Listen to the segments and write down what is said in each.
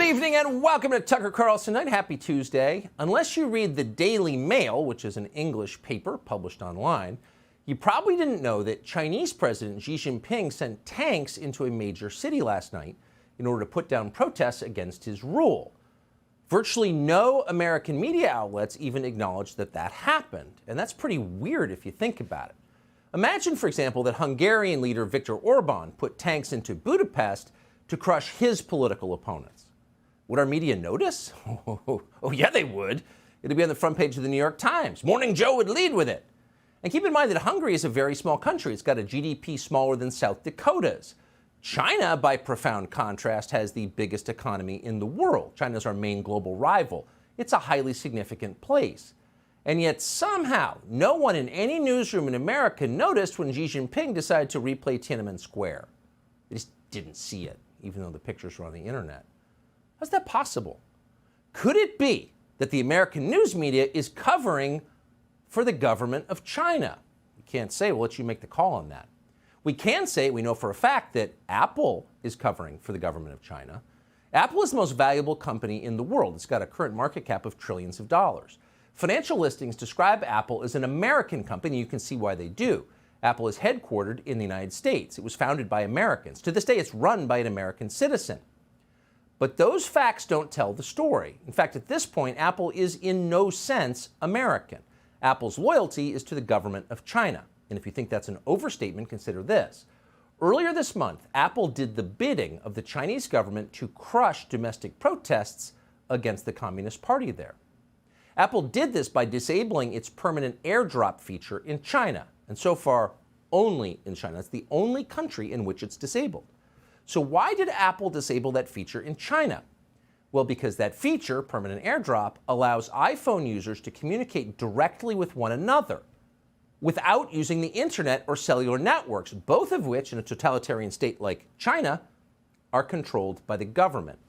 evening and welcome to Tucker Carlson Night. Happy Tuesday. Unless you read the Daily Mail, which is an English paper published online, you probably didn't know that Chinese President Xi Jinping sent tanks into a major city last night in order to put down protests against his rule. Virtually no American media outlets even acknowledged that that happened, and that's pretty weird if you think about it. Imagine, for example, that Hungarian leader Viktor Orban put tanks into Budapest to crush his political opponents. Would our media notice? Oh, yeah, they would. It'd be on the front page of the New York Times. Morning Joe would lead with it. And keep in mind that Hungary is a very small country. It's got a GDP smaller than South Dakota's. China, by profound contrast, has the biggest economy in the world. China's our main global rival. It's a highly significant place. And yet somehow, no one in any newsroom in America noticed when Xi Jinping decided to replay Tiananmen Square. They just didn't see it, even though the pictures were on the internet. How's that possible? Could it be that the American news media is covering for the government of China? We can't say. We'll let you make the call on that. We can say, we know for a fact, that Apple is covering for the government of China. Apple is the most valuable company in the world. It's got a current market cap of trillions of dollars. Financial listings describe Apple as an American company. You can see why they do. Apple is headquartered in the United States. It was founded by Americans. To this day, it's run by an American citizen. But those facts don't tell the story. In fact, at this point, Apple is in no sense American. Apple's loyalty is to the government of China. And if you think that's an overstatement, consider this. Earlier this month, Apple did the bidding of the Chinese government to crush domestic protests against the Communist Party there. Apple did this by disabling its permanent airdrop feature in China, and so far only in China. It's the only country in which it's disabled. So why did Apple disable that feature in China? Well, because that feature, permanent airdrop, allows iPhone users to communicate directly with one another without using the internet or cellular networks, both of which, in a totalitarian state like China, are controlled by the government.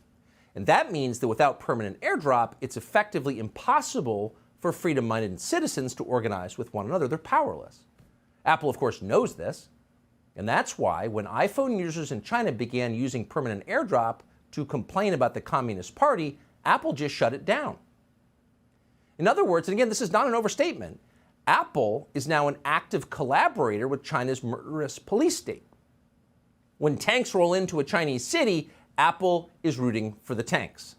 And that means that without permanent airdrop, it's effectively impossible for freedom-minded citizens to organize with one another. They're powerless. Apple, of course, knows this. And that's why when iPhone users in China began using permanent airdrop to complain about the Communist Party, Apple just shut it down. In other words, and again, this is not an overstatement, Apple is now an active collaborator with China's murderous police state. When tanks roll into a Chinese city, Apple is rooting for the tanks.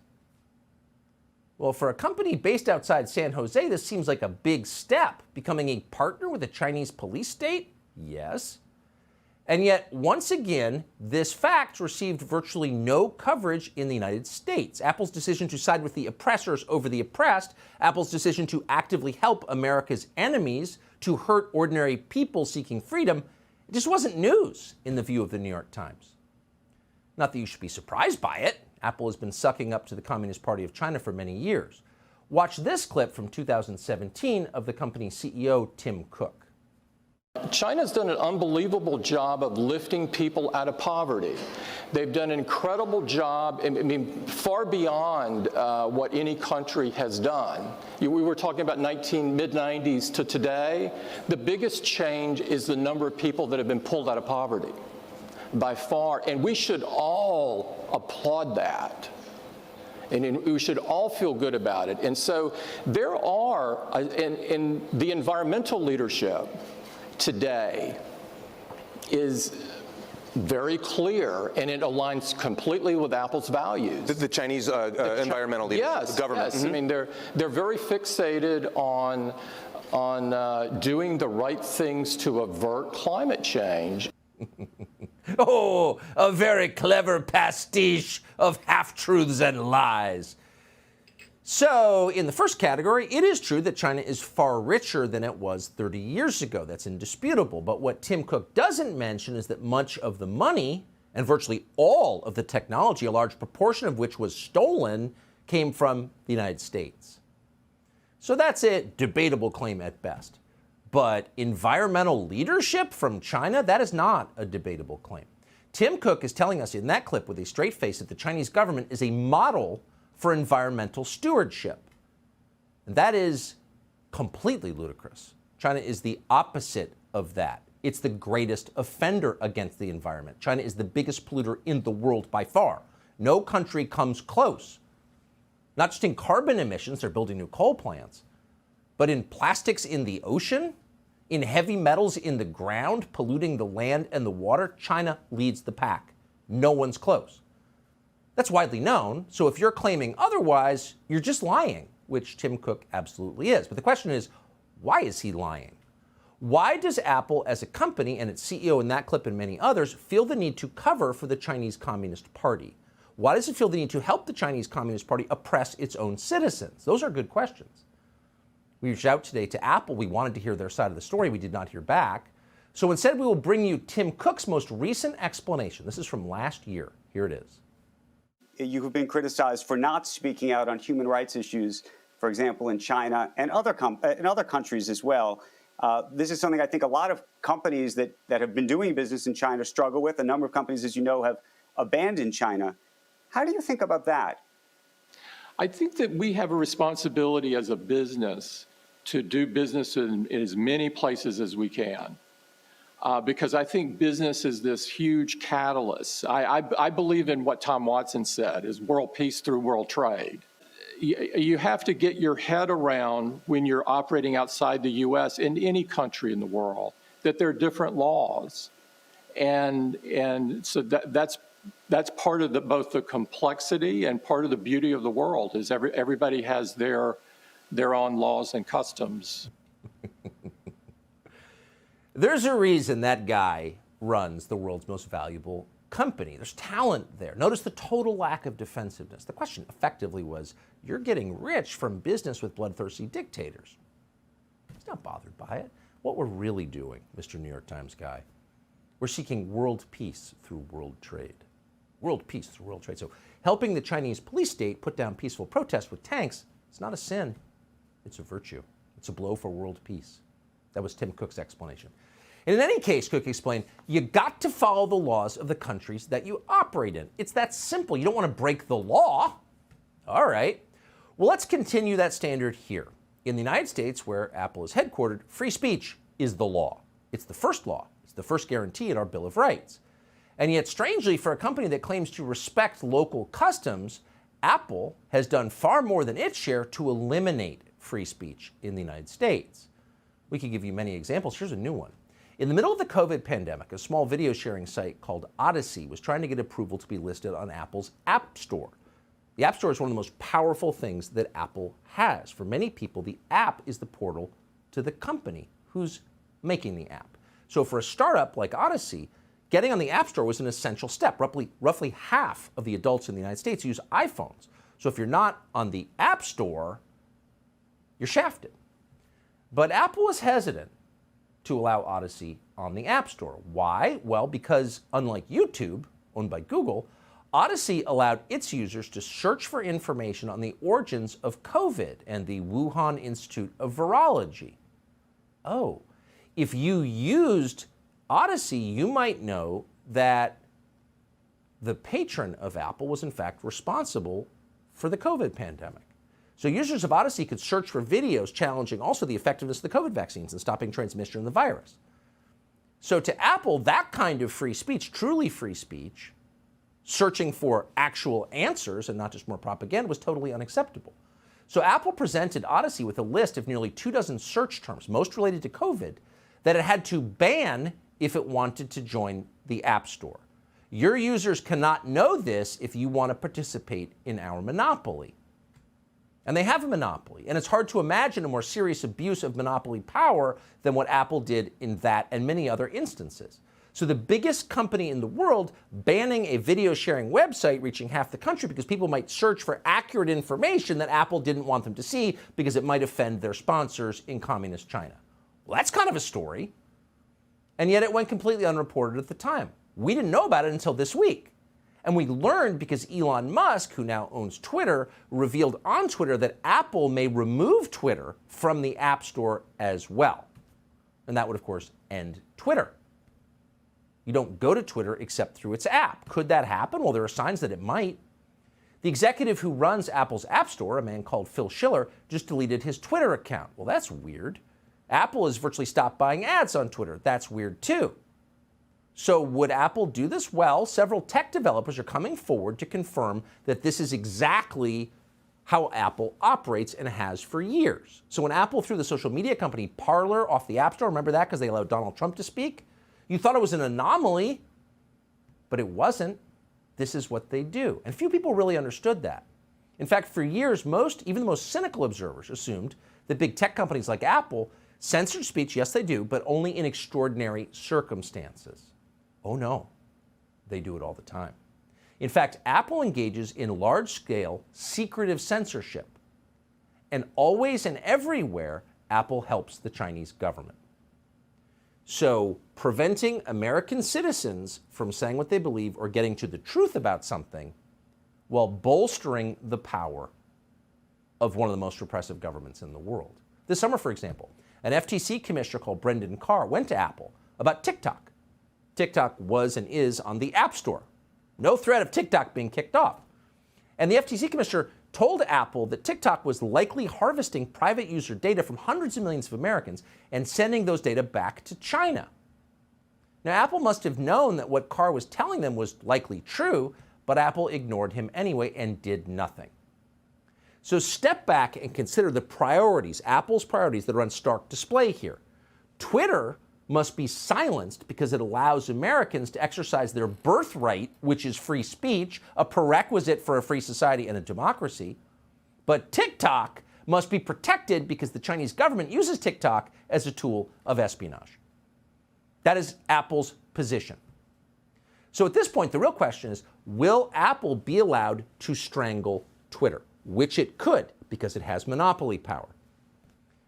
Well, for a company based outside San Jose, this seems like a big step. Becoming a partner with a Chinese police state? Yes. And yet, once again, this fact received virtually no coverage in the United States. Apple's decision to side with the oppressors over the oppressed, Apple's decision to actively help America's enemies, to hurt ordinary people seeking freedom, it just wasn't news in the view of the New York Times. Not that you should be surprised by it. Apple has been sucking up to the Communist Party of China for many years. Watch this clip from 2017 of the company's CEO, Tim Cook. China's done an unbelievable job of lifting people out of poverty. They've done an incredible job, I mean, far beyond what any country has done. We were talking about mid-90s to today. The biggest change is the number of people that have been pulled out of poverty, by far. And we should all applaud that. And we should all feel good about it. And so there are, in the environmental leadership today is very clear, and it aligns completely with Apple's values. The Chinese environmental leaders, yes, the government. Yes, I mean, they're very fixated on doing the right things to avert climate change. Oh, a very clever pastiche of half-truths and lies. So, in the first category, it is true that China is far richer than it was 30 years ago. That's indisputable. But what Tim Cook doesn't mention is that much of the money, and virtually all of the technology, a large proportion of which was stolen, came from the United States. So that's a debatable claim at best. But environmental leadership from China, that is not a debatable claim. Tim Cook is telling us in that clip with a straight face that the Chinese government is a model for environmental stewardship. And that is completely ludicrous. China is the opposite of that. It's the greatest offender against the environment. China is the biggest polluter in the world by far. No country comes close. Not just in carbon emissions, they're building new coal plants, but in plastics in the ocean, in heavy metals in the ground, polluting the land and the water, China leads the pack. No one's close. That's widely known, so if you're claiming otherwise, you're just lying, which Tim Cook absolutely is. But the question is, why is he lying? Why does Apple as a company and its CEO in that clip and many others feel the need to cover for the Chinese Communist Party? Why does it feel the need to help the Chinese Communist Party oppress its own citizens? Those are good questions. We reached out today to Apple. We wanted to hear their side of the story. We did not hear back. So instead, we will bring you Tim Cook's most recent explanation. This is from last year. Here it is. You have been criticized for not speaking out on human rights issues, for example, in China and other countries as well. This is something I think a lot of companies that have been doing business in China struggle with. A number of companies, as you know, have abandoned China. How do you think about that? I think that we have a responsibility as a business to do business in as many places as we can. Because I think business is this huge catalyst. I believe in what Tom Watson said, is world peace through world trade. You have to get your head around when you're operating outside the U.S. in any country in the world, that there are different laws. And so that's part of both the complexity and part of the beauty of the world, is everybody has their own laws and customs. There's a reason that guy runs the world's most valuable company. There's talent there. Notice the total lack of defensiveness. The question effectively was, you're getting rich from business with bloodthirsty dictators. He's not bothered by it. What we're really doing, Mr. New York Times guy, we're seeking world peace through world trade. World peace through world trade. So helping the Chinese police state put down peaceful protests with tanks, it's not a sin. It's a virtue. It's a blow for world peace. That was Tim Cook's explanation. And in any case, Cook explained, you got to follow the laws of the countries that you operate in. It's that simple. You don't want to break the law. All right. Well, let's continue that standard here. In the United States, where Apple is headquartered, free speech is the law. It's the first law. It's the first guarantee in our Bill of Rights. And yet, strangely, for a company that claims to respect local customs, Apple has done far more than its share to eliminate free speech in the United States. We could give you many examples. Here's a new one. In the middle of the COVID pandemic, a small video sharing site called Odyssey was trying to get approval to be listed on Apple's App Store. The App Store is one of the most powerful things that Apple has. For many people, the app is the portal to the company who's making the app. So for a startup like Odyssey, getting on the App Store was an essential step. Roughly half of the adults in the United States use iPhones. So if you're not on the App Store, you're shafted. But Apple was hesitant to allow Odyssey on the App Store. Why? Well, because unlike YouTube, owned by Google, Odyssey allowed its users to search for information on the origins of COVID and the Wuhan Institute of Virology. Oh, if you used Odyssey, you might know that the patron of Apple was in fact responsible for the COVID pandemic. So users of Odyssey could search for videos challenging also the effectiveness of the COVID vaccines and stopping transmission of the virus. So to Apple, that kind of free speech, truly free speech, searching for actual answers and not just more propaganda, was totally unacceptable. So Apple presented Odyssey with a list of nearly 24 search terms, most related to COVID, that it had to ban if it wanted to join the App Store. Your users cannot know this if you want to participate in our monopoly. And they have a monopoly, and it's hard to imagine a more serious abuse of monopoly power than what Apple did in that and many other instances. So the biggest company in the world banning a video sharing website reaching half the country because people might search for accurate information that Apple didn't want them to see because it might offend their sponsors in communist China. Well, that's kind of a story. And yet it went completely unreported at the time. We didn't know about it until this week. And we learned because Elon Musk, who now owns Twitter, revealed on Twitter that Apple may remove Twitter from the App Store as well. And that would, of course, end Twitter. You don't go to Twitter except through its app. Could that happen? Well, there are signs that it might. The executive who runs Apple's App Store, a man called Phil Schiller, just deleted his Twitter account. Well, that's weird. Apple has virtually stopped buying ads on Twitter. That's weird too. So would Apple do this? Well, several tech developers are coming forward to confirm that this is exactly how Apple operates and has for years. So when Apple threw the social media company Parler off the App Store, remember that because they allowed Donald Trump to speak? You thought it was an anomaly, but it wasn't. This is what they do. And few people really understood that. In fact, for years, even the most cynical observers assumed that big tech companies like Apple censored speech. Yes, they do, but only in extraordinary circumstances. Oh no, they do it all the time. In fact, Apple engages in large-scale secretive censorship. And always and everywhere, Apple helps the Chinese government. So preventing American citizens from saying what they believe or getting to the truth about something while bolstering the power of one of the most repressive governments in the world. This summer, for example, an FTC commissioner called Brendan Carr went to Apple about TikTok. TikTok was and is on the App Store. No threat of TikTok being kicked off. And the FTC commissioner told Apple that TikTok was likely harvesting private user data from hundreds of millions of Americans and sending those data back to China. Now, Apple must have known that what Carr was telling them was likely true, but Apple ignored him anyway and did nothing. So step back and consider the priorities, Apple's priorities that are on stark display here. Twitter must be silenced because it allows Americans to exercise their birthright, which is free speech, a prerequisite for a free society and a democracy. But TikTok must be protected because the Chinese government uses TikTok as a tool of espionage. That is Apple's position. So at this point, the real question is, will Apple be allowed to strangle Twitter? Which it could, because it has monopoly power.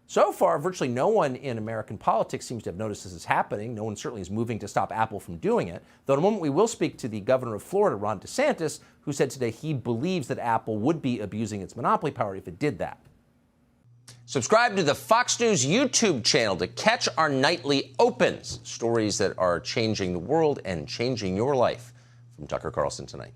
So far, virtually no one in American politics seems to have noticed this is happening. No one certainly is moving to stop Apple from doing it. Though in a moment we will speak to the governor of Florida, Ron DeSantis, who said today he believes that Apple would be abusing its monopoly power if it did that. Subscribe to the Fox News YouTube channel to catch our nightly opens, stories that are changing the world and changing your life. From Tucker Carlson tonight.